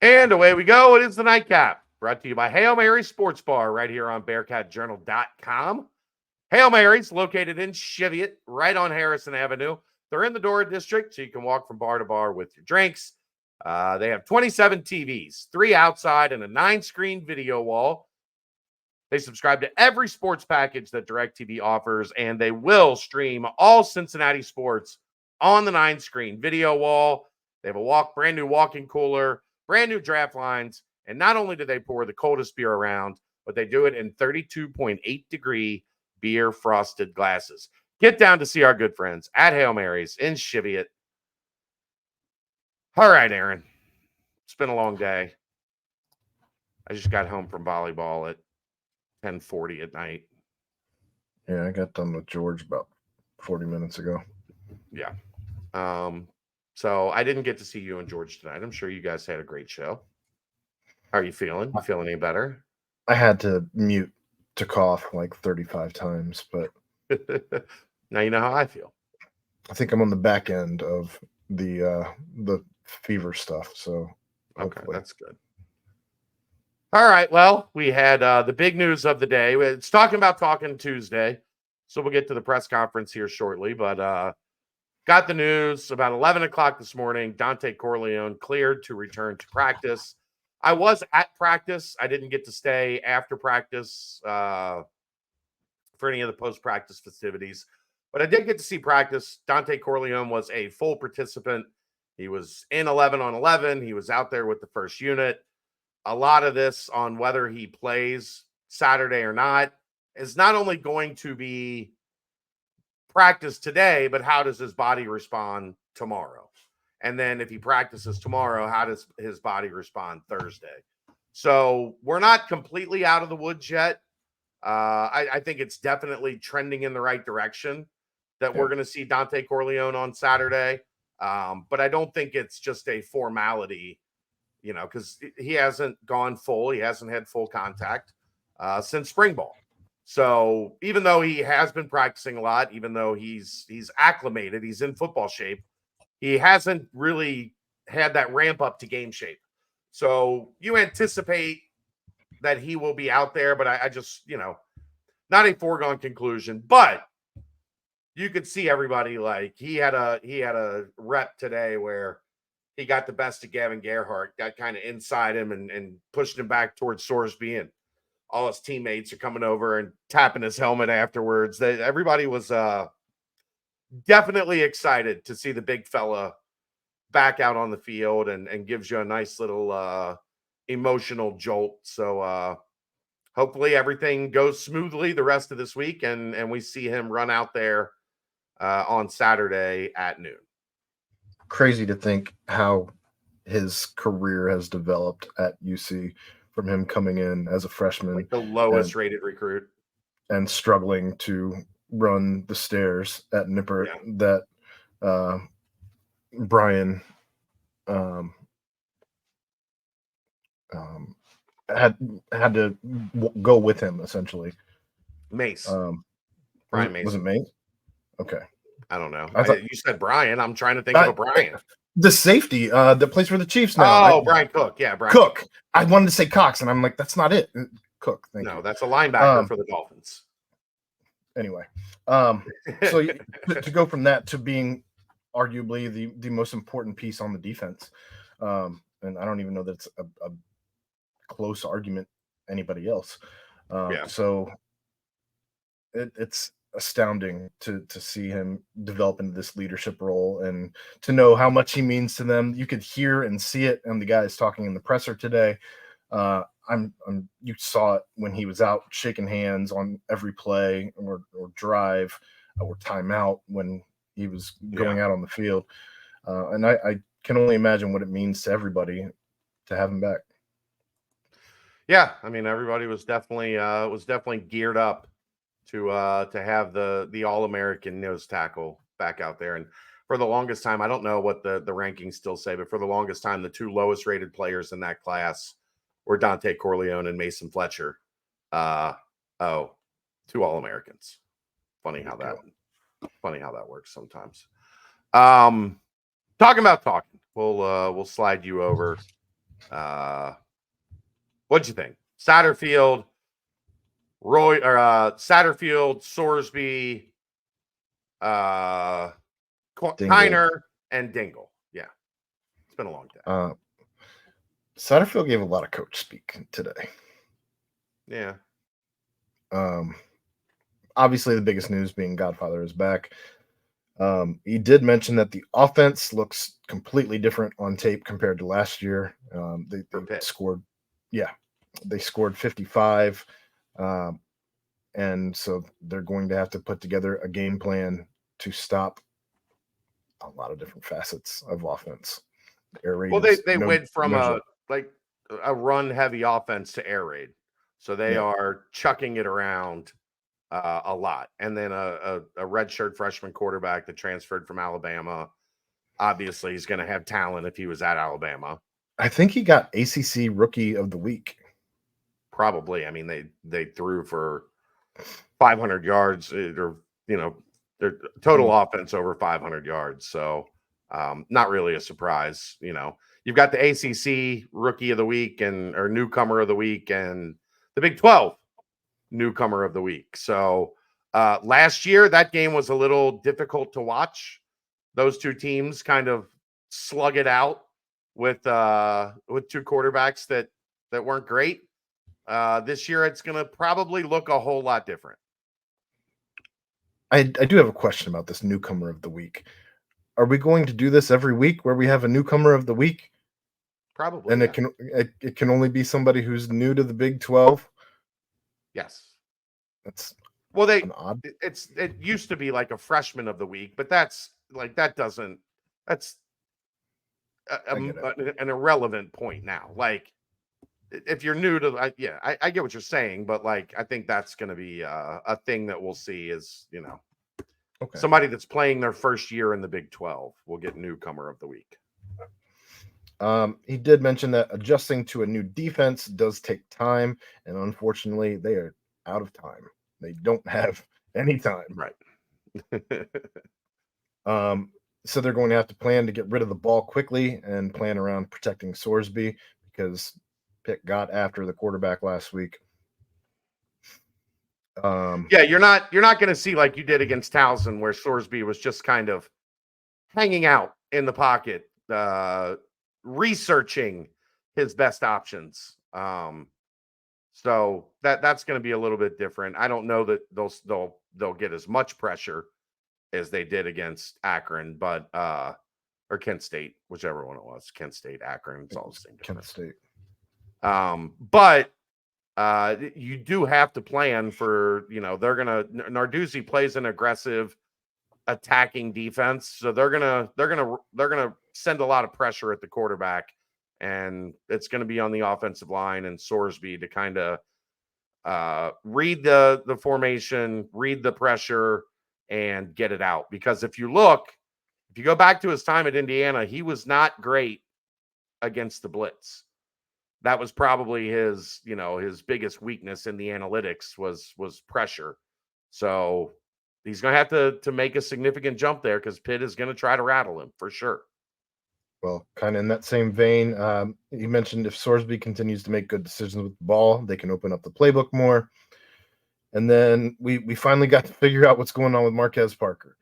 And away we go. It is the Nightcap, brought to you by Hail Mary Sports Bar right here on BearcatJournal.com. Hail Mary's located in Cheviot, right on Harrison Avenue. They're in the Dora District, so you can walk from bar to bar with your drinks. They have 27 TVs, 3 outside, and a 9-screen video wall. They subscribe to every sports package that DirecTV offers, and they will stream all Cincinnati sports on the 9-screen video wall. They have a brand new walk-in cooler, brand new draft lines, and not only do they pour the coldest beer around, but they do it in 32.8 degree beer frosted glasses. Get down to see our good friends at Hail Mary's in Cheviot. All right, Aaron. It's been a long day. I just got home from volleyball at 10:40 at night. Yeah, I got done with George about 40 minutes ago. Yeah. So I didn't get to see you and George tonight. I'm sure you guys had a great show. How are you feeling? You feeling any better? I had to mute to cough like 35 times, but now you know how I feel. I think I'm on the back end of the fever stuff. So okay, that's good. All right. Well, we had the big news of the day. It's talking about Talkin Tuesday. So we'll get to the press conference here shortly, but got the news about 11 o'clock this morning. Dante Corleone cleared to return to practice. I was at practice. I didn't get to stay after practice for any of the post-practice festivities, but I did get to see practice. Dante Corleone was a full participant. He was in 11 on 11. He was out there with the first unit. A lot of this on whether he plays Saturday or not is not only going to be practice today, but how does his body respond tomorrow? And then if he practices tomorrow, how does his body respond Thursday? So we're not completely out of the woods yet. I think it's definitely trending in the right direction that we're going to see Dante Corleone on Saturday. But I don't think it's just a formality, because he hasn't gone full. He hasn't had full contact since spring ball. So even though he has been practicing a lot, even though he's acclimated, he's in football shape, he hasn't really had that ramp up to game shape. So you anticipate that he will be out there, but I just, not a foregone conclusion, but you could see everybody like he had a rep today where he got the best of Gavin Gerhardt, got kind of inside him and pushed him back towards Sorsby, and all his teammates are coming over and tapping his helmet afterwards. Everybody was definitely excited to see the big fella back out on the field and gives you a nice little emotional jolt. So hopefully everything goes smoothly the rest of this week and we see him run out there on Saturday at noon. Crazy to think how his career has developed at UC from him coming in as a freshman, like the lowest rated recruit, and struggling to run the stairs at Nippert that Brian had to go with him essentially. Mace. Brian Mace. Was it Mace? Okay. I don't know. You said Brian. I'm trying to think of a Brian. The safety that plays for the Chiefs now. Oh, Brian Cook. Yeah, Brian Cook. I wanted to say Cox, and I'm like, that's not it. Cook. Thank you. No, that's a linebacker for the Dolphins. Anyway, so to go from that to being arguably the most important piece on the defense, and I don't even know that it's a close argument anybody else. So it's astounding to see him develop into this leadership role and to know how much he means to them. You could hear and see it, and the guys talking in the presser today. You saw it when he was out shaking hands on every play or drive or timeout when he was going out on the field. And I can only imagine what it means to everybody to have him back. Yeah, I mean, everybody was definitely geared up to have the All-American nose tackle back out there. And for the longest time, I don't know what the rankings still say, but for the longest time, the 2 lowest rated players in that class were Dante Corleone and Mason Fletcher. 2 All-Americans. Funny how that works sometimes. Talking about Talkin, we'll slide you over What'd you think? Satterfield, Satterfield, Sorsby, Kiner, and Dingle. Yeah, it's been a long day. Satterfield gave a lot of coach speak today. Yeah. Obviously, the biggest news being Godfather is back. He did mention that the offense looks completely different on tape compared to last year. They scored, they scored 55. And so they're going to have to put together a game plan to stop a lot of different facets of offense. Air raid. Well, they went from a run heavy offense to air raid, so they are chucking it around a lot. And then a redshirt freshman quarterback that transferred from Alabama. Obviously, he's going to have talent if he was at Alabama. I think he got ACC Rookie of the Week. Probably. I mean, they threw for 500 yards, or their total offense over 500 yards. So not really a surprise. You've got the ACC Rookie of the Week or Newcomer of the Week, and the Big 12 Newcomer of the Week. So last year that game was a little difficult to watch. Those two teams kind of slug it out with two quarterbacks that weren't great. This year it's going to probably look a whole lot different. I do have a question about this Newcomer of the Week. Are we going to do this every week where we have a Newcomer of the Week? Probably. And it can only be somebody who's new to the Big 12? Yes. That's it used to be like a freshman of the week, but that's an irrelevant point now. Like, if you're new to, I get what you're saying, but like, I think that's going to be a thing that we'll see is, somebody that's playing their first year in the Big 12 will get Newcomer of the Week. He did mention that adjusting to a new defense does take time, and unfortunately, they are out of time. They don't have any time. Right. So they're going to have to plan to get rid of the ball quickly and plan around protecting Sorsby, because Pitt got after the quarterback last week. You're not going to see like you did against Towson, where Sorsby was just kind of hanging out in the pocket, researching his best options. So that's going to be a little bit different. I don't know that they'll get as much pressure as they did against Akron, but or Kent State, whichever one it was. Kent State, Akron, it's all the same difference. Kent State. But you do have to plan for, Narduzzi plays an aggressive attacking defense, so they're gonna send a lot of pressure at the quarterback, and it's going to be on the offensive line and Sorsby to kind of read the formation, read the pressure, and get it out. Because if you go back to his time at Indiana, he was not great against the blitz. That was probably his biggest weakness in the analytics was pressure. So he's going to have to make a significant jump there, because Pitt is going to try to rattle him for sure. Well, kind of in that same vein, he mentioned if Sorsby continues to make good decisions with the ball, they can open up the playbook more. And then we finally got to figure out what's going on with Marquez Parker.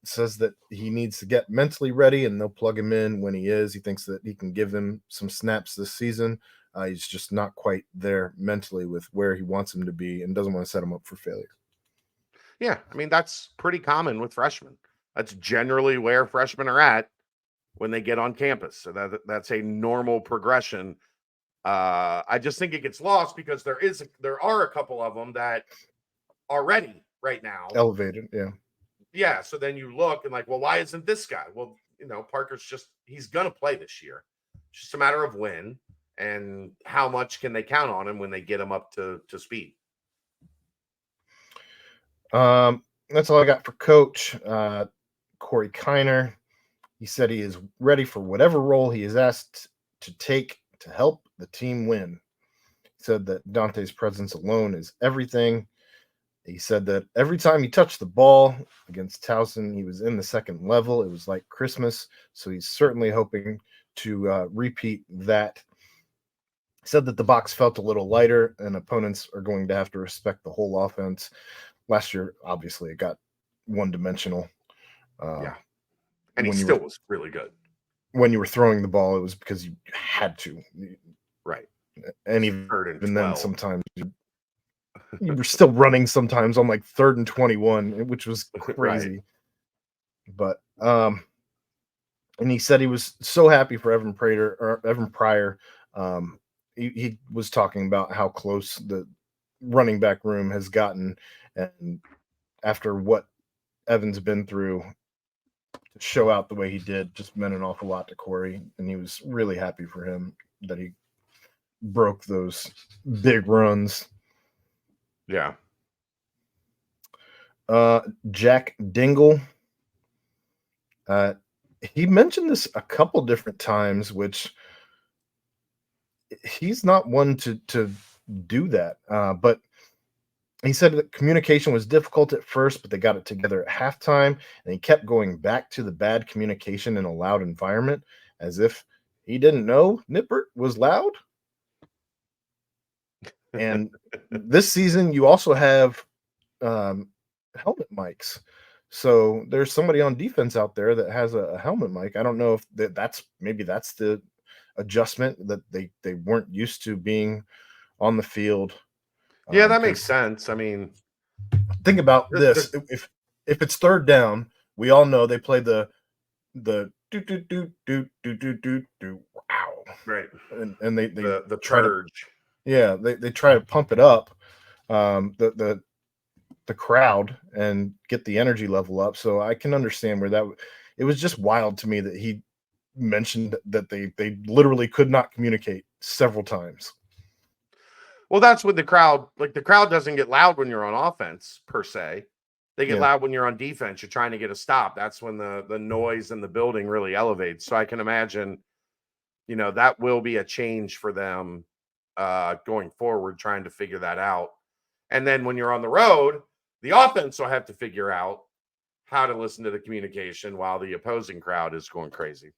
Says that he needs to get mentally ready, and they'll plug him in when he is. He thinks that he can give him some snaps this season. He's just not quite there mentally with where he wants him to be, and doesn't want to set him up for failure. Yeah, I mean, that's pretty common with freshmen. That's generally where freshmen are at when they get on campus. So that's a normal progression. I just think it gets lost because there are a couple of them that are ready right now. Elevated, yeah. Yeah, so then you look and like, well, why isn't this guy? Well, Parker's he's going to play this year. It's just a matter of when and how much can they count on him when they get him up to speed. That's all I got for Coach. Corey Kiner, he said he is ready for whatever role he is asked to take to help the team win. He said that Dante's presence alone is everything. He said that every time he touched the ball against Towson, he was in the second level. It was like Christmas. So he's certainly hoping to repeat that. Said that the box felt a little lighter, and opponents are going to have to respect the whole offense. Last year, obviously, it got one-dimensional. Yeah, and he when you still were was really good. when you were throwing the ball, it was because you had to. Right. And even Third and then, 12. sometimes you were still running sometimes on like 3rd and 21, which was crazy. But and he said he was so happy for Evan Pryor. He was talking about how close the running back room has gotten, and after what Evan's been through, to show out the way he did just meant an awful lot to Corey, and he was really happy for him that he broke those big runs. Yeah. Jack Dingle. He mentioned this a couple different times, which he's not one to do that. But he said that communication was difficult at first, but they got it together at halftime, and he kept going back to the bad communication in a loud environment, as if he didn't know Nippert was loud. And this season, you also have helmet mics. So there's somebody on defense out there that has a helmet mic. I don't know if that's the adjustment that they weren't used to being on the field. Yeah, that makes sense. I mean, think about this: if it's 3rd down, we all know they play the do do do do do do do do wow, right, and they the try purge. they try to pump it up, the crowd, and get the energy level up. So I can understand where it was just wild to me that he mentioned that they literally could not communicate several times. Well, that's what the crowd doesn't get loud when you're on offense per se. They get loud when you're on defense. You're trying to get a stop. That's when the noise in the building really elevates. So I can imagine, that will be a change for them going forward, trying to figure that out. And then when you're on the road, the offense will have to figure out how to listen to the communication while the opposing crowd is going crazy.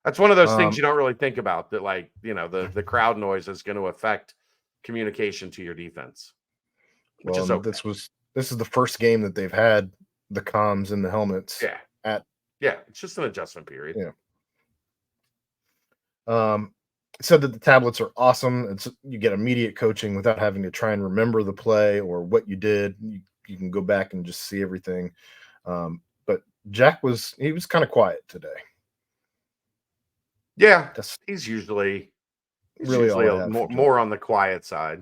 That's one of those things you don't really think about, that the crowd noise is going to affect communication to your defense, which is okay. This is the first game that they've had the comms and the helmets. It's just an adjustment period. Said that the tablets are awesome. You get immediate coaching without having to try and remember the play or what you did. You can go back and just see everything. But Jack was kind of quiet today. Yeah, he's usually more on the quiet side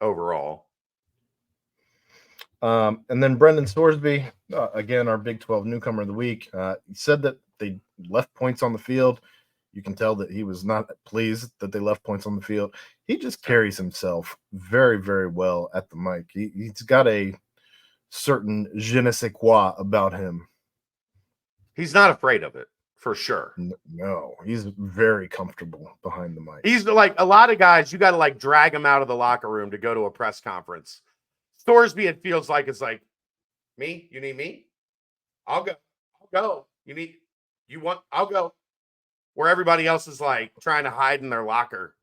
overall. And then Brendan Sorsby, again, our Big 12 newcomer of the week, he said that they left points on the field. You can tell that he was not pleased that they left points on the field. He just carries himself very, very well at the mic. He's got a certain je ne sais quoi about him. He's not afraid of it, for sure. No, he's very comfortable behind the mic. He's like a lot of guys, you got to drag him out of the locker room to go to a press conference. Thorsby, it feels like it's like, me? You need me? I'll go. I'll go. I'll go. Where everybody else is trying to hide in their locker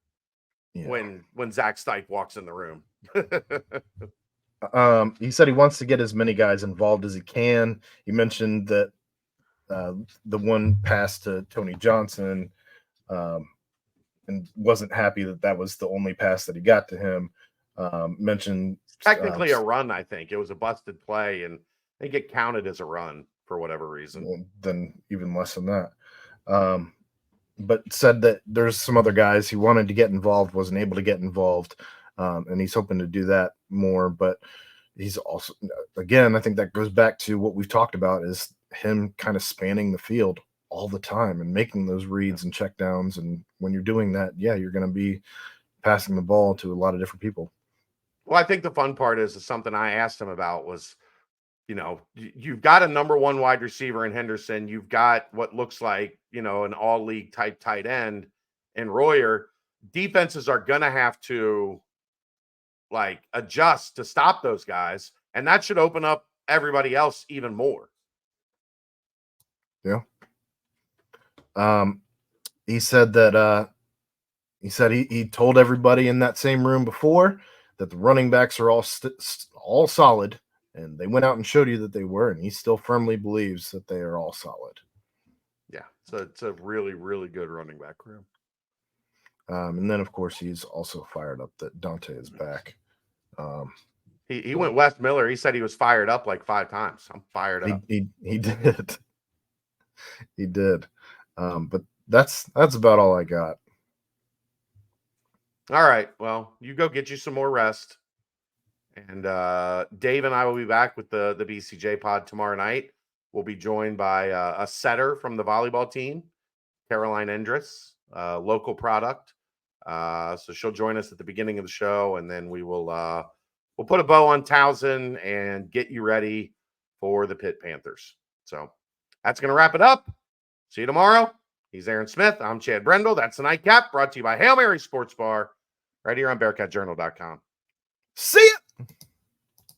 when Zach Stipe walks in the room. He said he wants to get as many guys involved as he can. He mentioned that the one pass to Tony Johnson, and wasn't happy that was the only pass that he got to him. Mentioned technically a run. I think it was a busted play, and I think it counted as a run for whatever reason. Then even less than that. But said that there's some other guys he wanted to get involved, wasn't able to get involved, and he's hoping to do that more. But he's also, again, I think that goes back to what we've talked about, is him kind of spanning the field all the time and making those reads and checkdowns. And when you're doing that, you're going to be passing the ball to a lot of different people. Well, I think the fun part is something I asked him about was, you've got a number one wide receiver in Henderson. You've got what looks like, an all league type tight end in Royer. Defenses are going to have to adjust to stop those guys. And that should open up everybody else even more. Yeah. He said that he told everybody in that same room before that the running backs are all solid, and they went out and showed you that they were, and he still firmly believes that they are all solid. Yeah, so it's a really, really good running back room. And then, of course, he's also fired up that Dante is back. He went Wes Miller. He said he was fired up like 5 times. I'm fired up. He did. He did. But that's about all I got. All right. Well, you go get you some more rest. And Dave and I will be back with the BCJ pod tomorrow night. We'll be joined by a setter from the volleyball team, Caroline Endress, local product. So she'll join us at the beginning of the show, and then we'll put a bow on Towson and get you ready for the Pitt Panthers. So that's going to wrap it up. See you tomorrow. He's Aaron Smith. I'm Chad Brendel. That's the Nightcap, brought to you by Hail Mary Sports Bar, right here on BearcatJournal.com. See ya.